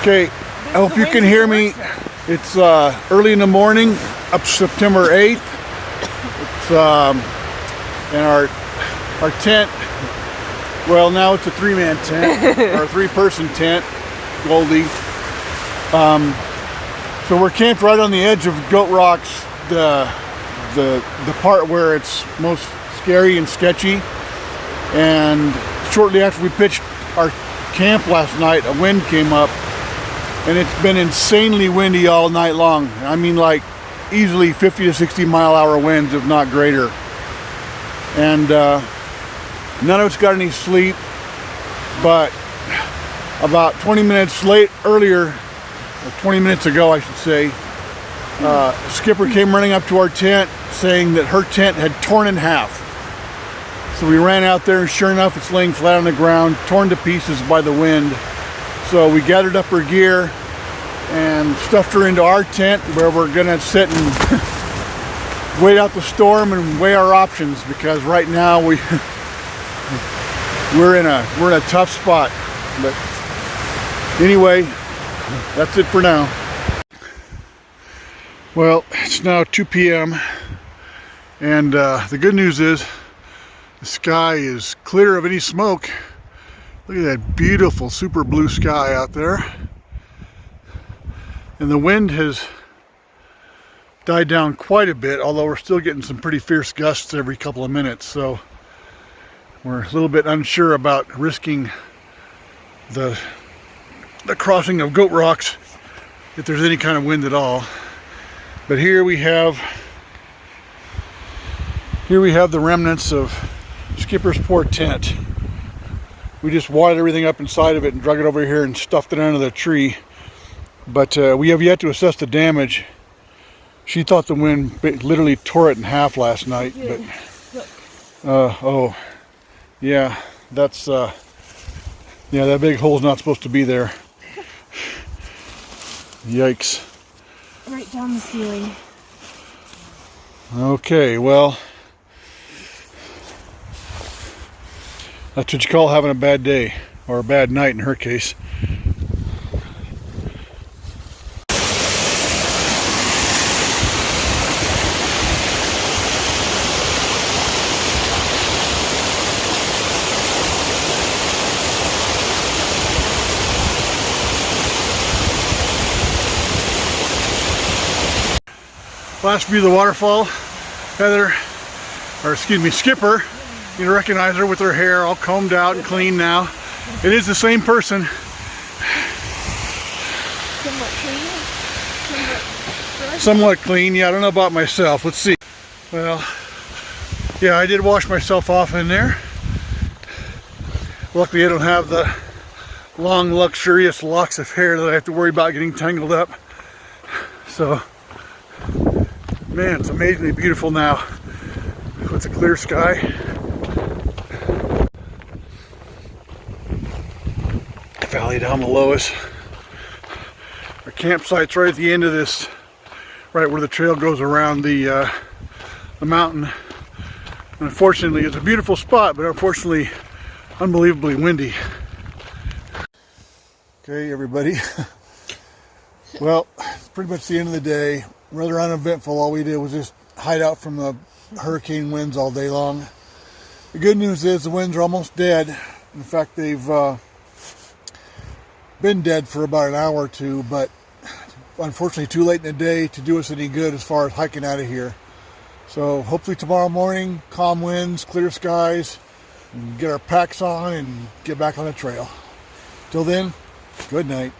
Okay, I hope you can hear me. It's early in the morning, up September 8th. It's and our tent, well, now it's a three-man tent, or a three-person tent, Goldie. So we're camped right on the edge of Goat Rocks, the part where it's most scary and sketchy. And shortly after we pitched our camp last night, a wind came up, and it's been insanely windy all night long. I mean, like easily 50 to 60 mile-an-hour winds, if not greater. And none of us got any sleep, but about 20 minutes earlier, or 20 minutes ago I should say, Skipper came running up to our tent saying that her tent had torn in half. So we ran out there, and sure enough, it's laying flat on the ground, torn to pieces by the wind. So we gathered up her gear and stuffed her into our tent, where we're gonna sit and wait out the storm and weigh our options, because right now we're in a tough spot. But anyway, that's it for now. Well, it's now 2 p.m. and the good news is the sky is clear of any smoke. Look at that beautiful super blue sky out there. And the wind has died down quite a bit, although we're still getting some pretty fierce gusts every couple of minutes. So we're a little bit unsure about risking the crossing of Goat Rocks if there's any kind of wind at all. But here we have the remnants of Skipper's poor tent. We just wadded everything up inside of it and drug it over here and stuffed it under the tree. But we have yet to assess the damage. She thought the wind literally tore it in half last night. But oh yeah, that's yeah, that big hole's not supposed to be there. Yikes. Right down the ceiling. Okay, well, that's what you call having a bad day, or a bad night in her case. Last view of the waterfall, Skipper, you can recognize her with her hair all combed out and clean now. It is the same person. Somewhat clean, yeah, I don't know about myself. Let's see. Well, yeah, I did wash myself off in there. Luckily I don't have the long, luxurious locks of hair that I have to worry about getting tangled up. So, man, it's amazingly beautiful now with a clear sky. Valley down below us. Our campsite's right at the end of this, right where the trail goes around the mountain. Unfortunately, it's a beautiful spot, but unfortunately, unbelievably windy. Okay, everybody. Well, it's pretty much the end of the day. Rather uneventful. All we did was just hide out from the hurricane winds all day long. The good news is the winds are almost dead. In fact, they've been dead for about an hour or two, but unfortunately too late in the day to do us any good as far as hiking out of here. So hopefully tomorrow morning, calm winds, clear skies, and get our packs on and get back on the trail. Till then, good night.